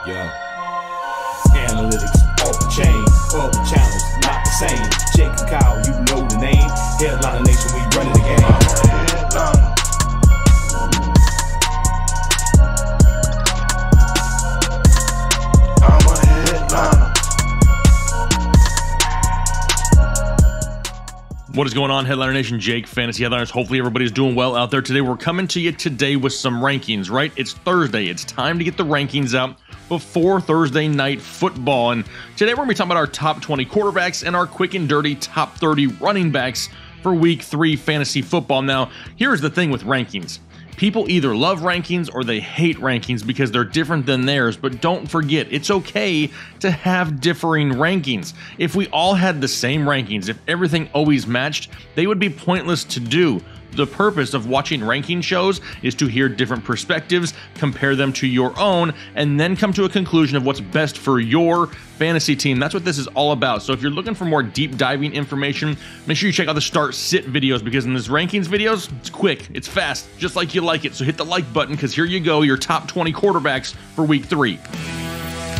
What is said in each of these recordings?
Yeah. Analytics off the chain, all the channels not the same. Jake and Kyle, you know the name. Headliner Nation, we running the game. I'm a headliner. What is going on, Headliner Nation? Jake, Fantasy Headliners. Hopefully everybody's doing well out there today. We're coming to you today with some rankings, right? It's Thursday. It's time to get the rankings out before Thursday night football. And today we're going to be talking about our top 20 quarterbacks and our quick and dirty top 30 running backs for week 3 fantasy football. Now, here's the thing with rankings. People either love rankings or they hate rankings because they're different than theirs, but don't forget, it's okay to have differing rankings. If we all had the same rankings, if everything always matched, they would be pointless to do. The purpose of watching ranking shows is to hear different perspectives, compare them to your own, and then come to a conclusion of what's best for your fantasy team. That's what this is all about. So if you're looking for more deep diving information, make sure you check out the start sit videos, because in this rankings videos, it's quick, it's fast, just like you like it. So hit the like button, because here you go, your top 20 quarterbacks for week 3.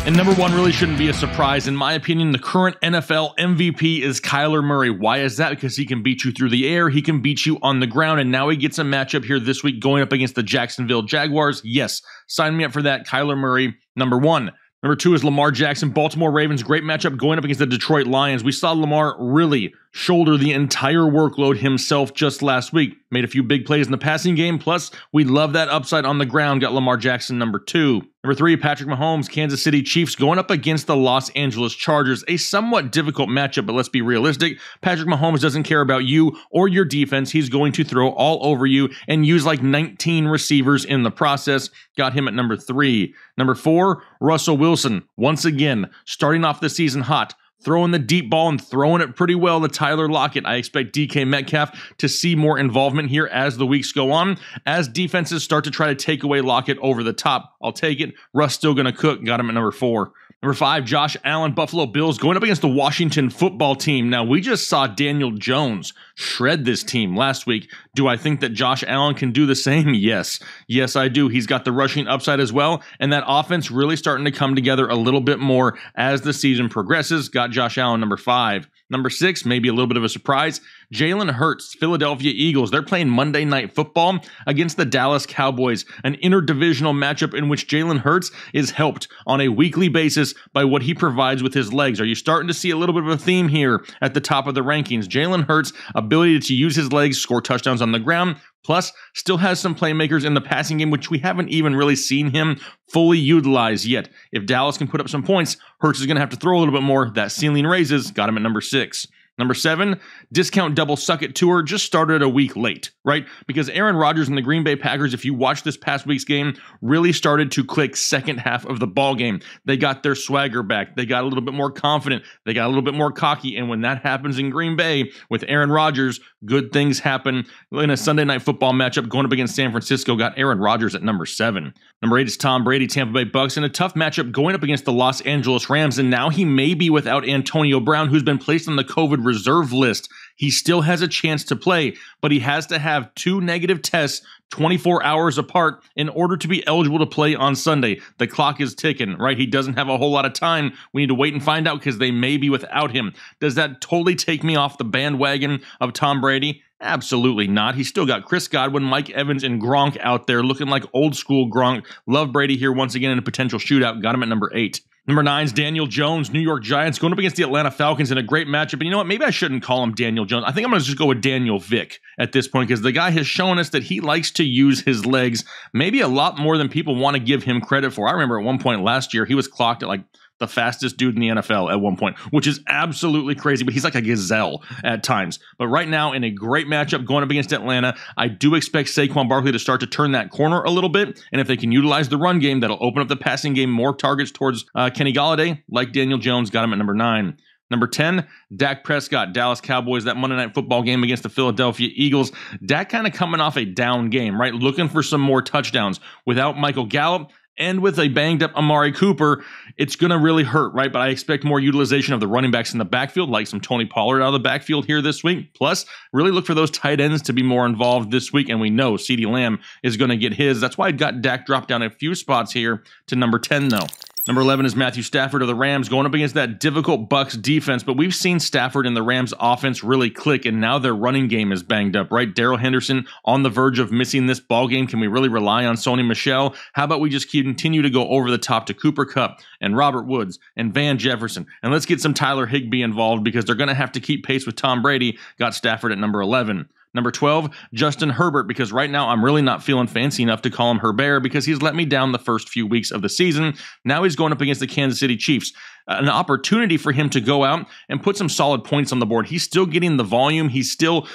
And number 1 really shouldn't be a surprise. In my opinion, the current NFL MVP is Kyler Murray. Why is that? Because he can beat you through the air, he can beat you on the ground, and now he gets a matchup here this week going up against the Jacksonville Jaguars. Yes, sign me up for that. Kyler Murray, number 1. Number 2 is Lamar Jackson, Baltimore Ravens. Great matchup going up against the Detroit Lions. We saw Lamar really shoulder the entire workload himself just last week. Made a few big plays in the passing game. Plus, we love that upside on the ground. Got Lamar Jackson, number 2. Number 3, Patrick Mahomes, Kansas City Chiefs going up against the Los Angeles Chargers. A somewhat difficult matchup, but let's be realistic. Patrick Mahomes doesn't care about you or your defense. He's going to throw all over you and use like 19 receivers in the process. Got him at number 3. Number 4, Russell Wilson. Once again, starting off the season hot. Throwing the deep ball and throwing it pretty well to Tyler Lockett. I expect DK Metcalf to see more involvement here as the weeks go on. As defenses start to try to take away Lockett over the top, I'll take it. Russ still going to cook. Got him at number 4. Number 5, Josh Allen, Buffalo Bills, going up against the Washington football team. Now, we just saw Daniel Jones shred this team last week. Do I think that Josh Allen can do the same? Yes. Yes, I do. He's got the rushing upside as well, and that offense really starting to come together a little bit more as the season progresses. Got Josh Allen, number 5. Number 6, maybe a little bit of a surprise, Jalen Hurts, Philadelphia Eagles. They're playing Monday Night Football against the Dallas Cowboys, an interdivisional matchup in which Jalen Hurts is helped on a weekly basis by what he provides with his legs. Are you starting to see a little bit of a theme here at the top of the rankings? Jalen Hurts' ability to use his legs, score touchdowns on the ground, plus still has some playmakers in the passing game, which we haven't even really seen him fully utilize yet. If Dallas can put up some points, Hurts is going to have to throw a little bit more. That ceiling raises. Got him at number 6. Number 7, discount double suck it tour just started a week late, right? Because Aaron Rodgers and the Green Bay Packers, if you watch this past week's game, really started to click second half of the ball game. They got their swagger back. They got a little bit more confident. They got a little bit more cocky. And when that happens in Green Bay with Aaron Rodgers, good things happen. In a Sunday Night Football matchup going up against San Francisco, got Aaron Rodgers at number 7. Number 8 is Tom Brady, Tampa Bay Bucks, in a tough matchup going up against the Los Angeles Rams. And now he may be without Antonio Brown, who's been placed on the COVID reserve list. He still has a chance to play, but he has to have 2 negative tests 24 hours apart in order to be eligible to play on Sunday. The clock is ticking, right? He doesn't have a whole lot of time. We need to wait and find out because they may be without him. Does that totally take me off the bandwagon of Tom Brady? Absolutely not. He's still got Chris Godwin, Mike Evans, and Gronk out there looking like old school Gronk. Love Brady here once again in a potential shootout. Got him at number 8. Number 9 is Daniel Jones, New York Giants, going up against the Atlanta Falcons in a great matchup. And you know what? Maybe I shouldn't call him Daniel Jones. I think I'm going to just go with Daniel Vick at this point, because the guy has shown us that he likes to use his legs maybe a lot more than people want to give him credit for. I remember at one point last year, he was clocked at like the fastest dude in the NFL at one point, which is absolutely crazy, but he's like a gazelle at times. But right now, in a great matchup going up against Atlanta, I do expect Saquon Barkley to start to turn that corner a little bit, and if they can utilize the run game, that'll open up the passing game, more targets towards Kenny Golladay, like Daniel Jones. Got him at number 9. Number 10, Dak Prescott, Dallas Cowboys, that Monday Night Football game against the Philadelphia Eagles. Dak kind of coming off a down game, right? Looking for some more touchdowns. Without Michael Gallup, and with a banged up Amari Cooper, it's going to really hurt, right? But I expect more utilization of the running backs in the backfield, like some Tony Pollard out of the backfield here this week. Plus, really look for those tight ends to be more involved this week. And we know CeeDee Lamb is going to get his. That's why I got Dak dropped down a few spots here to number 10, though. Number 11 is Matthew Stafford of the Rams going up against that difficult Bucs defense, but we've seen Stafford and the Rams offense really click, and now their running game is banged up, right? Darrell Henderson on the verge of missing this ball game. Can we really rely on Sony Michel? How about we just continue to go over the top to Cooper Kupp and Robert Woods and Van Jefferson, and let's get some Tyler Higbee involved because they're going to have to keep pace with Tom Brady. Got Stafford at number 11. Number 12, Justin Herbert, because right now I'm really not feeling fancy enough to call him Herbert because he's let me down the first few weeks of the season. Now he's going up against the Kansas City Chiefs. An opportunity for him to go out and put some solid points on the board. He's still getting the volume. He's still,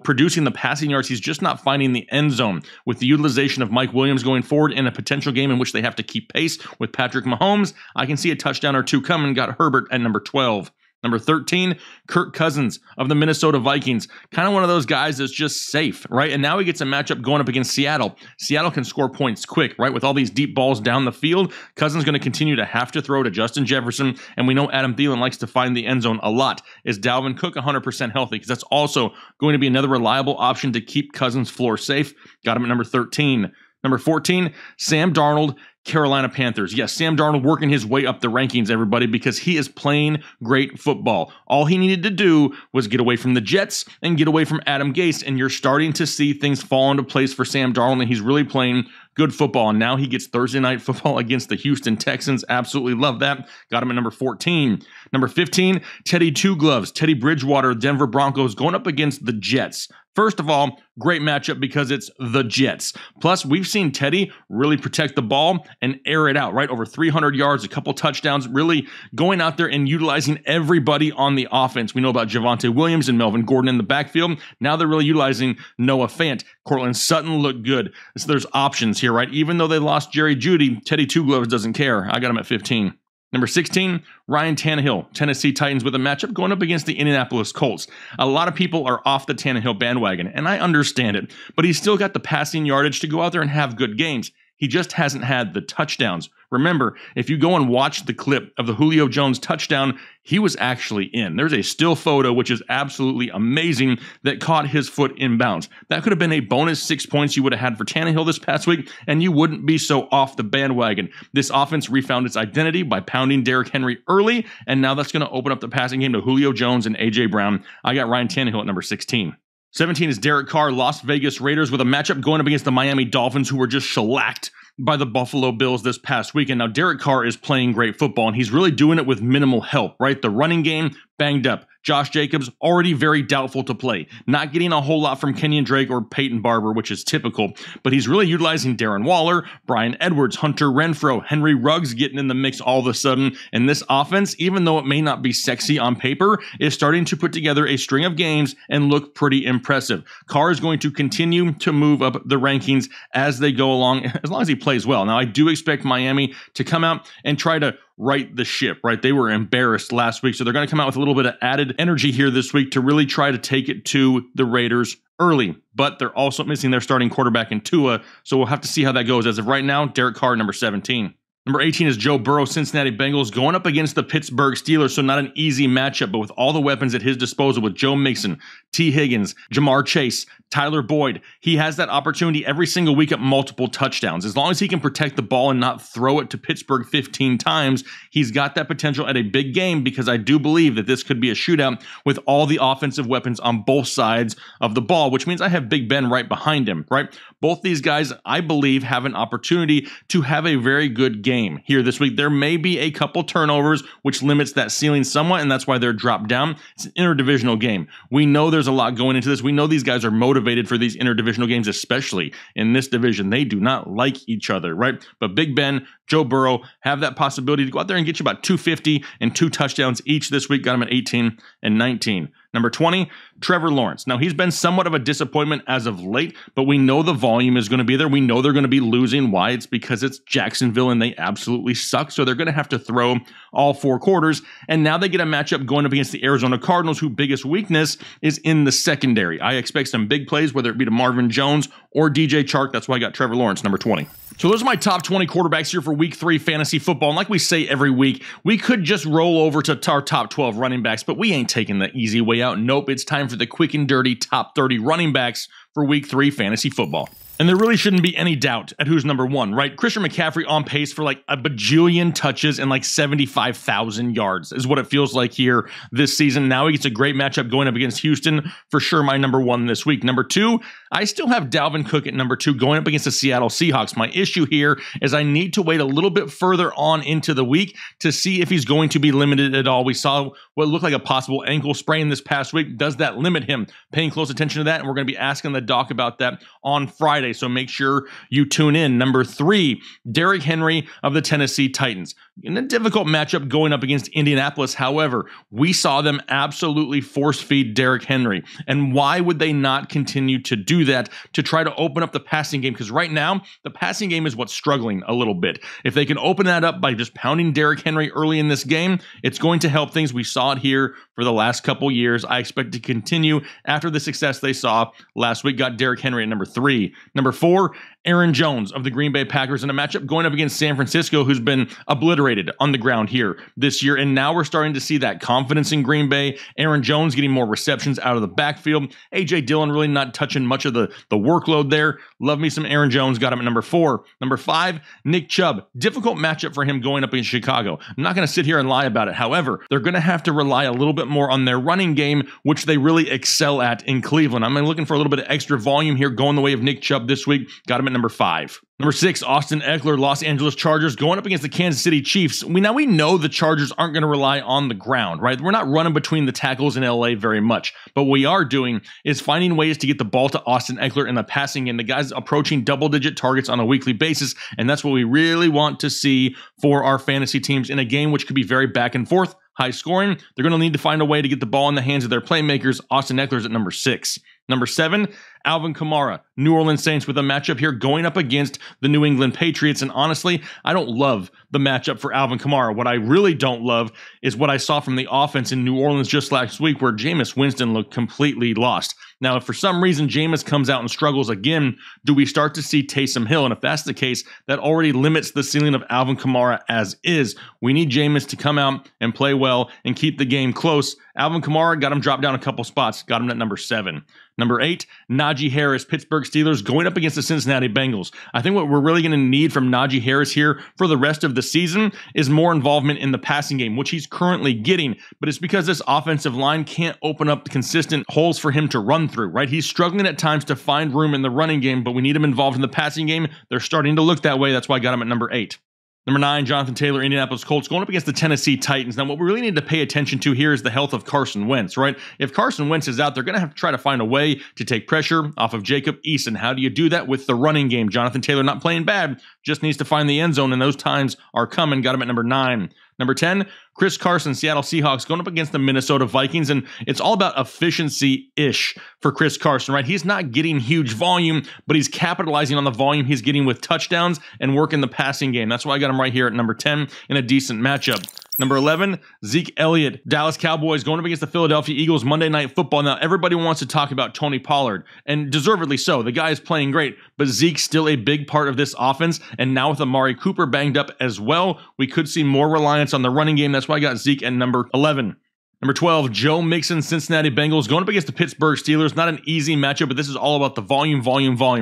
producing the passing yards. He's just not finding the end zone. With the utilization of Mike Williams going forward in a potential game in which they have to keep pace with Patrick Mahomes, I can see a touchdown or two coming. Got Herbert at number 12. Number 13, Kirk Cousins of the Minnesota Vikings. Kind of one of those guys that's just safe, right? And now he gets a matchup going up against Seattle. Seattle can score points quick, right? With all these deep balls down the field, Cousins going to continue to have to throw to Justin Jefferson, and we know Adam Thielen likes to find the end zone a lot. Is Dalvin Cook 100% healthy? Because that's also going to be another reliable option to keep Cousins' floor safe. Got him at number 13. Number 14, Sam Darnold, Carolina Panthers. Yes, Sam Darnold working his way up the rankings, everybody, because he is playing great football. All he needed to do was get away from the Jets and get away from Adam Gase, and you're starting to see things fall into place for Sam Darnold, and he's really playing good football. And now he gets Thursday Night Football against the Houston Texans. Absolutely love that. Got him at number 14. Number 15, Teddy Two Gloves, Teddy Bridgewater, Denver Broncos going up against the Jets. First of all, great matchup because it's the Jets. Plus, we've seen Teddy really protect the ball and air it out, right? Over 300 yards, a couple touchdowns, really going out there and utilizing everybody on the offense. We know about Javonte Williams and Melvin Gordon in the backfield. Now they're really utilizing Noah Fant. Cortland Sutton looked good. So there's options here, right? Even though they lost Jerry Jeudy, Teddy Two Gloves doesn't care. I got him at 15. Number 16, Ryan Tannehill, Tennessee Titans with a matchup going up against the Indianapolis Colts. A lot of people are off the Tannehill bandwagon, and I understand it, but he's still got the passing yardage to go out there and have good games. He just hasn't had the touchdowns. Remember, if you go and watch the clip of the Julio Jones touchdown, he was actually in. There's a still photo, which is absolutely amazing, that caught his foot inbounds. That could have been a bonus 6 points you would have had for Tannehill this past week, and you wouldn't be so off the bandwagon. This offense refound its identity by pounding Derrick Henry early, and now that's going to open up the passing game to Julio Jones and A.J. Brown. I got Ryan Tannehill at number 16. 17 is Derek Carr, Las Vegas Raiders, with a matchup going up against the Miami Dolphins, who were just shellacked by the Buffalo Bills this past weekend. Now, Derek Carr is playing great football, and he's really doing it with minimal help, right? The running game, banged up. Josh Jacobs, already very doubtful to play. Not getting a whole lot from Kenyon Drake or Peyton Barber, which is typical, but he's really utilizing Darren Waller, Brian Edwards, Hunter Renfrow, Henry Ruggs getting in the mix all of a sudden. And this offense, even though it may not be sexy on paper, is starting to put together a string of games and look pretty impressive. Carr is going to continue to move up the rankings as they go along, as long as he plays well. Now, I do expect Miami to come out and try to right the ship, right? They were embarrassed last week, so they're going to come out with a little bit of added energy here this week to really try to take it to the Raiders early. But they're also missing their starting quarterback in Tua, so we'll have to see how that goes. As of right now, Derek Carr, number 17. Number 18 is Joe Burrow, Cincinnati Bengals, going up against the Pittsburgh Steelers, so not an easy matchup, but with all the weapons at his disposal with Joe Mixon, T. Higgins, Jamar Chase, Tyler Boyd, he has that opportunity every single week at multiple touchdowns. As long as he can protect the ball and not throw it to Pittsburgh 15 times, he's got that potential at a big game, because I do believe that this could be a shootout with all the offensive weapons on both sides of the ball, which means I have Big Ben right behind him, right? Both these guys, I believe, have an opportunity to have a very good game here this week. There may be a couple turnovers, which limits that ceiling somewhat, and that's why they're dropped down. It's an interdivisional game. We know there's a lot going into this. We know these guys are motivated for these interdivisional games, especially in this division. They do not like each other, right? But Big Ben, Joe Burrow have that possibility to go out there and get you about 250 and 2 touchdowns each this week. Got them at 18 and 19. Number 20, Trevor Lawrence. Now, he's been somewhat of a disappointment as of late, but we know the volume is going to be there. We know they're going to be losing. Why? It's because it's Jacksonville and they absolutely suck, so they're going to have to throw all 4 quarters. And now they get a matchup going up against the Arizona Cardinals, whose biggest weakness is in the secondary. I expect some big plays, whether it be to Marvin Jones or DJ Chark. That's why I got Trevor Lawrence, number 20. So those are my top 20 quarterbacks here for Week 3 fantasy football. And like we say every week, we could just roll over to our top 12 running backs, but we ain't taking the easy way out. Nope, it's time for the quick and dirty top 30 running backs for Week 3 fantasy football. And there really shouldn't be any doubt at who's number one, right? Christian McCaffrey on pace for like a bajillion touches and like 75,000 yards is what it feels like here this season. Now he gets a great matchup going up against Houston. For sure, my number one this week. Number two, I still have Dalvin Cook at number two going up against the Seattle Seahawks. My issue here is I need to wait a little bit further on into the week to see if he's going to be limited at all. We saw what looked like a possible ankle sprain this past week. Does that limit him? Paying close attention to that, and we're going to be asking the doc about that on Friday. So make sure you tune in. Number three, Derrick Henry of the Tennessee Titans. In a difficult matchup going up against Indianapolis, however, we saw them absolutely force feed Derrick Henry. And why would they not continue to do that to try to open up the passing game? Because right now, the passing game is what's struggling a little bit. If they can open that up by just pounding Derrick Henry early in this game, it's going to help things. We saw it here for the last couple years. I expect to continue after the success they saw last week. Got Derrick Henry at number three. Number four, Aaron Jones of the Green Bay Packers in a matchup going up against San Francisco, who's been obliterated on the ground here this year. And now we're starting to see that confidence in Green Bay. Aaron Jones getting more receptions out of the backfield. A.J. Dillon really not touching much of the workload there. Love me some Aaron Jones. Got him at number four. Number five, Nick Chubb. Difficult matchup for him going up in Chicago. I'm not going to sit here and lie about it. However, they're going to have to rely a little bit more on their running game, which they really excel at in Cleveland. I'm looking for a little bit of extra volume here going the way of Nick Chubb this week. Got him at number five. Number six, Austin Eckler, Los Angeles Chargers, going up against the Kansas City Chiefs. We know the Chargers aren't going to rely on the ground, right? We're not running between the tackles in LA very much. But what we are doing is finding ways to get the ball to Austin Eckler in the passing game. The guy's approaching double-digit targets on a weekly basis, and that's what we really want to see for our fantasy teams in a game which could be very back and forth, high scoring. They're going to need to find a way to get the ball in the hands of their playmakers. Austin Eckler's at number six. Number seven, Alvin Kamara, New Orleans Saints with a matchup here going up against the New England Patriots. And honestly, I don't love the matchup for Alvin Kamara. What I really don't love is what I saw from the offense in New Orleans just last week, where Jameis Winston looked completely lost. Now, if for some reason Jameis comes out and struggles again, do we start to see Taysom Hill? And if that's the case, that already limits the ceiling of Alvin Kamara as is. We need Jameis to come out and play well and keep the game close. Alvin Kamara got him dropped down a couple spots, got him at number seven. Number eight, Najee Harris, Pittsburgh Steelers, going up against the Cincinnati Bengals. I think what we're really going to need from Najee Harris here for the rest of the season is more involvement in the passing game, which he's currently getting, but it's because this offensive line can't open up consistent holes for him to run through, right? He's struggling at times to find room in the running game, but we need him involved in the passing game. They're starting to look that way. That's why I got him at number eight. Number nine, Jonathan Taylor, Indianapolis Colts, going up against the Tennessee Titans. Now, what we really need to pay attention to here is the health of Carson Wentz, right? If Carson Wentz is out, they're going to have to try to find a way to take pressure off of Jacob Eason. How do you do that? With the running game. Jonathan Taylor not playing bad, just needs to find the end zone, and those times are coming. Got him at number nine. Number 10, Chris Carson, Seattle Seahawks, going up against the Minnesota Vikings, and it's all about efficiency-ish for Chris Carson, right? He's not getting huge volume, but he's capitalizing on the volume he's getting with touchdowns and work in the passing game. That's why I got him right here at number 10 in a decent matchup. Number 11, Zeke Elliott, Dallas Cowboys, going up against the Philadelphia Eagles, Monday Night Football. Now, everybody wants to talk about Tony Pollard, and deservedly so. The guy is playing great, but Zeke's still a big part of this offense, and now with Amari Cooper banged up as well, we could see more reliance on the running game. That's why I got Zeke at number 11. Number 12, Joe Mixon, Cincinnati Bengals, going up against the Pittsburgh Steelers. Not an easy matchup, but this is all about the volume,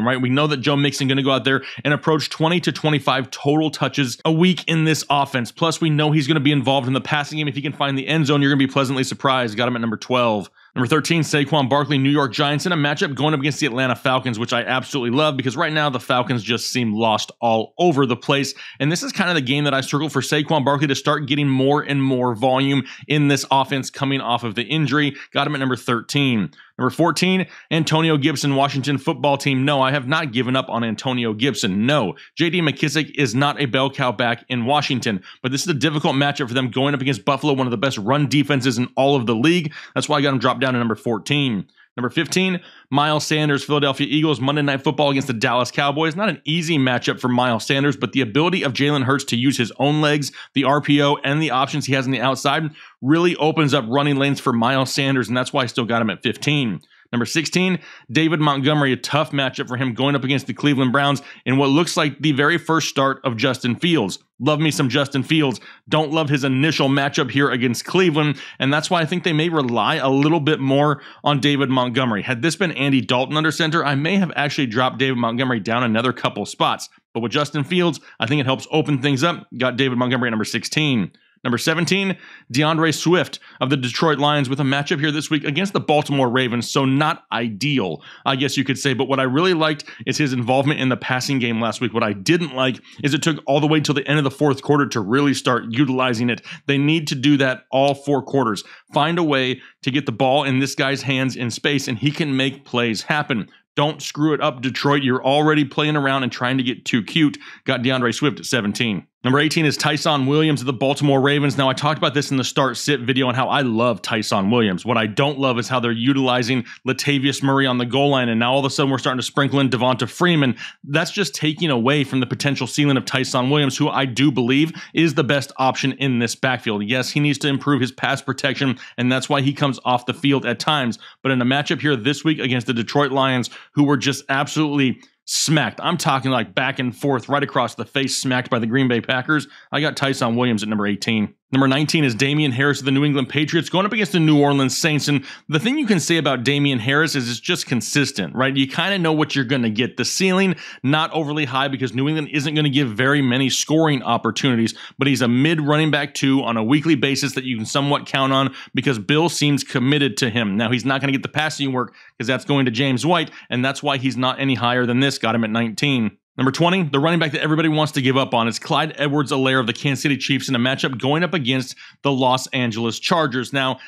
right? We know that Joe Mixon going to go out there and approach 20 to 25 total touches a week in this offense. Plus, we know he's going to be involved in the passing game. If he can find the end zone, you're going to be pleasantly surprised. Got him at number 12. Number 13, Saquon Barkley, New York Giants, in a matchup going up against the Atlanta Falcons, which I absolutely love because right now the Falcons just seem lost all over the place. And this is kind of the game that I struggle for Saquon Barkley to start getting more and more volume in this offense coming off of the injury. Got him at number 13. Number 14, Antonio Gibson, Washington football team. No, I have not given up on Antonio Gibson. No, J.D. McKissic is not a bell cow back in Washington, but this is a difficult matchup for them going up against Buffalo, one of the best run defenses in all of the league. That's why I got him dropped down to number 14. Number 15, Miles Sanders, Philadelphia Eagles, Monday Night Football against the Dallas Cowboys. Not an easy matchup for Miles Sanders, but the ability of Jalen Hurts to use his own legs, the RPO, and the options he has on the outside really opens up running lanes for Miles Sanders, and that's why I still got him at 15. Number 16, David Montgomery, a tough matchup for him going up against the Cleveland Browns in what looks like the very first start of Justin Fields. Love me some Justin Fields. Don't love his initial matchup here against Cleveland, and that's why I think they may rely a little bit more on David Montgomery. Had this been Andy Dalton under center, I may have actually dropped David Montgomery down another couple spots. But with Justin Fields, I think it helps open things up. Got David Montgomery at number 16. Number 17, DeAndre Swift of the Detroit Lions with a matchup here this week against the Baltimore Ravens, so not ideal, I guess you could say. But what I really liked is his involvement in the passing game last week. What I didn't like is it took all the way till the end of the fourth quarter to really start utilizing it. They need to do that all 4 quarters. Find a way to get the ball in this guy's hands in space, and he can make plays happen. Don't screw it up, Detroit. You're already playing around and trying to get too cute. Got DeAndre Swift at 17. Number 18 is Tyson Williams of the Baltimore Ravens. Now, I talked about this in the start-sit video and how I love Tyson Williams. What I don't love is how they're utilizing Latavius Murray on the goal line, and now all of a sudden we're starting to sprinkle in Devonta Freeman. That's just taking away from the potential ceiling of Tyson Williams, who I do believe is the best option in this backfield. Yes, he needs to improve his pass protection, and that's why he comes off the field at times. But in a matchup here this week against the Detroit Lions, who were just absolutely smacked. I'm talking like back and forth, right across the face, smacked by the Green Bay Packers. I got Tyson Williams at number 18. Number 19 is Damian Harris of the New England Patriots going up against the New Orleans Saints. And the thing you can say about Damian Harris is it's just consistent, right? You kind of know what you're going to get. The ceiling, not overly high because New England isn't going to give very many scoring opportunities, but he's a mid running back 2 on a weekly basis that you can somewhat count on because Bill seems committed to him. Now, he's not going to get the passing work because that's going to James White, and that's why he's not any higher than this. Got him at 19. Number 20, the running back that everybody wants to give up on is Clyde Edwards-Helaire of the Kansas City Chiefs in a matchup going up against the Los Angeles Chargers. Now,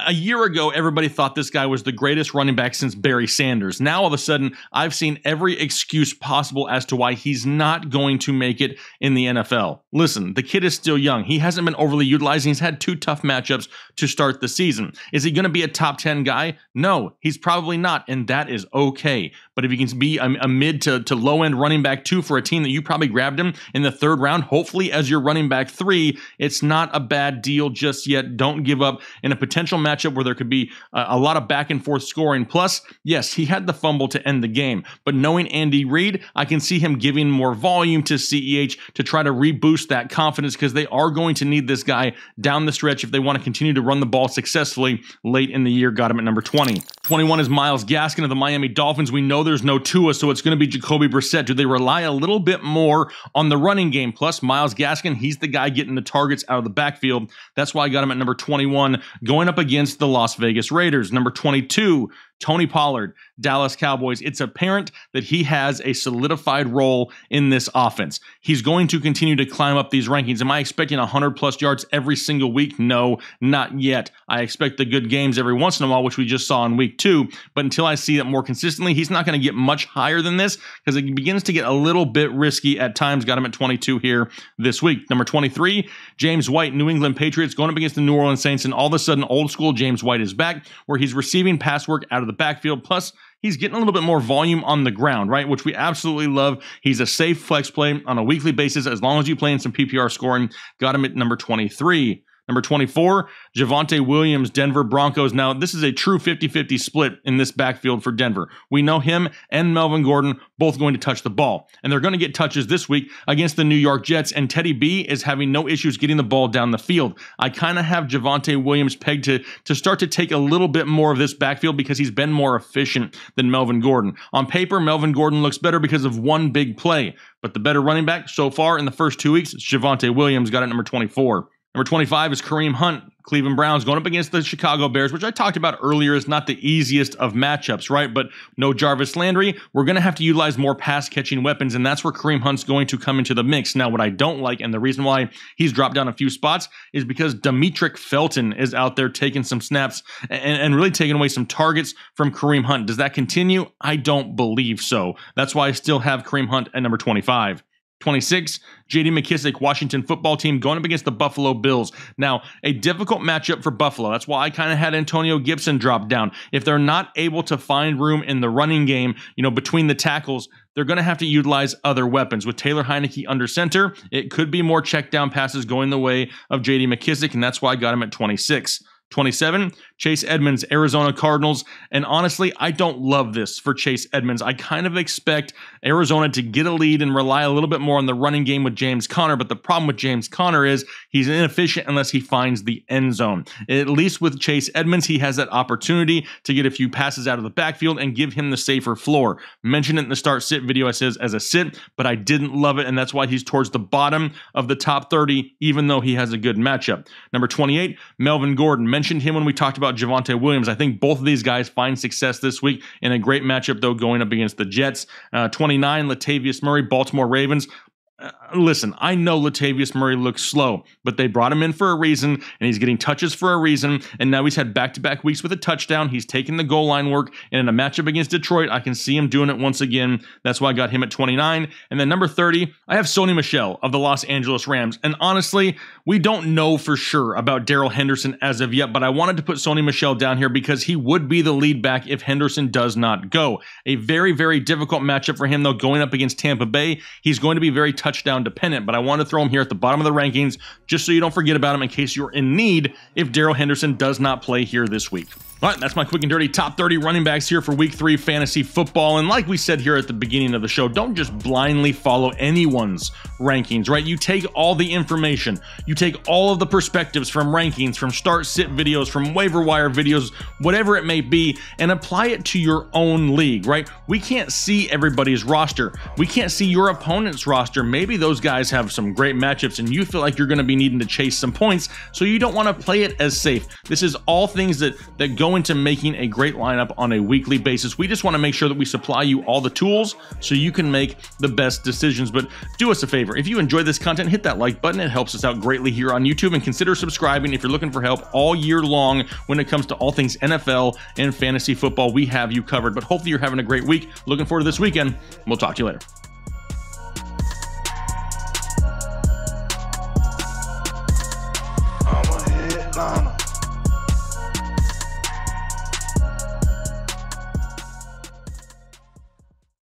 a year ago, everybody thought this guy was the greatest running back since Barry Sanders. Now, all of a sudden, I've seen every excuse possible as to why he's not going to make it in the NFL. Listen, the kid is still young. He hasn't been overly utilized. He's had 2 tough matchups to start the season. Is he going to be a top 10 guy? No, he's probably not, and that is okay. But if he can be a mid to low-end running back 2 for a team that you probably grabbed him in the 3rd round, hopefully as your running back 3, it's not a bad deal just yet. Don't give up in a potential matchup where there could be a lot of back and forth scoring. Plus, yes, he had the fumble to end the game, but knowing Andy Reid, I can see him giving more volume to CEH to try to reboost that confidence because they are going to need this guy down the stretch if they want to continue to run the ball successfully late in the year. Got him at number 20. 21 is Myles Gaskin of the Miami Dolphins. We know there's no Tua, so it's going to be Jacoby Brissett. Do they rely a little bit more on the running game? Plus, Myles Gaskin, he's the guy getting the targets out of the backfield. That's why I got him at number 21, going up against the Las Vegas Raiders. Number 22, Tony Pollard, Dallas Cowboys. It's apparent that he has a solidified role in this offense. He's going to continue to climb up these rankings. Am I expecting 100+ yards every single week? No, not yet. I expect the good games every once in a while, which we just saw in week 2. But until I see that more consistently, he's not going to get much higher than this because it begins to get a little bit risky at times. Got him at 22 here this week. Number 23, James White, New England Patriots, going up against the New Orleans Saints. And all of a sudden, old school James White is back where he's receiving pass work out of the backfield. Plus, he's getting a little bit more volume on the ground, right? Which we absolutely love. He's a safe flex play on a weekly basis as long as you play in some PPR scoring. Got him at number 23. Number 24, Javonte Williams, Denver Broncos. Now, this is a true 50-50 split in this backfield for Denver. We know him and Melvin Gordon both going to touch the ball, and they're going to get touches this week against the New York Jets, and Teddy B is having no issues getting the ball down the field. I kind of have Javonte Williams pegged to start to take a little bit more of this backfield because he's been more efficient than Melvin Gordon. On paper, Melvin Gordon looks better because of one big play, but the better running back so far in the first 2 weeks is Javonte Williams, got it number 24. Number 25 is Kareem Hunt, Cleveland Browns, going up against the Chicago Bears, which I talked about earlier is not the easiest of matchups, right? But no Jarvis Landry. We're going to have to utilize more pass-catching weapons, and that's where Kareem Hunt's going to come into the mix. Now, what I don't like, and the reason why he's dropped down a few spots, is because Demetric Felton is out there taking some snaps and really taking away some targets from Kareem Hunt. Does that continue? I don't believe so. That's why I still have Kareem Hunt at number 25. 26, J.D. McKissic, Washington football team, going up against the Buffalo Bills. Now, a difficult matchup for Buffalo. That's why I kind of had Antonio Gibson drop down. If they're not able to find room in the running game, between the tackles, they're going to have to utilize other weapons. With Taylor Heineke under center, it could be more check down passes going the way of J.D. McKissic, and that's why I got him at 26. 27, Chase Edmonds, Arizona Cardinals. And honestly, I don't love this for Chase Edmonds. I kind of expect Arizona to get a lead and rely a little bit more on the running game with James Conner. But the problem with James Conner is he's inefficient unless he finds the end zone. At least with Chase Edmonds, he has that opportunity to get a few passes out of the backfield and give him the safer floor. Mentioned it in the start-sit video, I says as a sit, but I didn't love it, and that's why he's towards the bottom of the top 30, even though he has a good matchup. Number 28, Melvin Gordon. Mentioned him when we talked about Javonte Williams. I think both of these guys find success this week in a great matchup, though, going up against the Jets. 29, Latavius Murray, Baltimore Ravens. Listen, I know Latavius Murray looks slow, but they brought him in for a reason, and he's getting touches for a reason, and now he's had back-to-back weeks with a touchdown. He's taking the goal line work, and in a matchup against Detroit, I can see him doing it once again. That's why I got him at 29. And then number 30, I have Sony Michel of the Los Angeles Rams, and honestly, we don't know for sure about Darrell Henderson as of yet, but I wanted to put Sony Michel down here because he would be the lead back if Henderson does not go. A very, very difficult matchup for him, though, going up against Tampa Bay. He's going to be very touchdown dependent, but I want to throw him here at the bottom of the rankings just so you don't forget about him in case you're in need if Darrell Henderson does not play here this week. All right, that's my quick and dirty top 30 running backs here for week 3 fantasy football. And like we said here at the beginning of the show, don't just blindly follow anyone's rankings, right? You take all the information, you take all of the perspectives from rankings, from start-sit videos, from waiver wire videos, whatever it may be, and apply it to your own league, right? We can't see everybody's roster. We can't see your opponent's roster. Maybe those guys have some great matchups and you feel like you're going to be needing to chase some points, so you don't want to play it as safe. This is all things that go into making a great lineup on a weekly basis. We just want to make sure that we supply you all the tools so you can make the best decisions. But do us a favor, if you enjoy this content, hit that like button. It helps us out greatly here on YouTube, and consider subscribing if you're looking for help all year long when it comes to all things NFL and fantasy football. We have you covered. But hopefully you're having a great week. Looking forward to this weekend. We'll talk to you later. I'm a headline.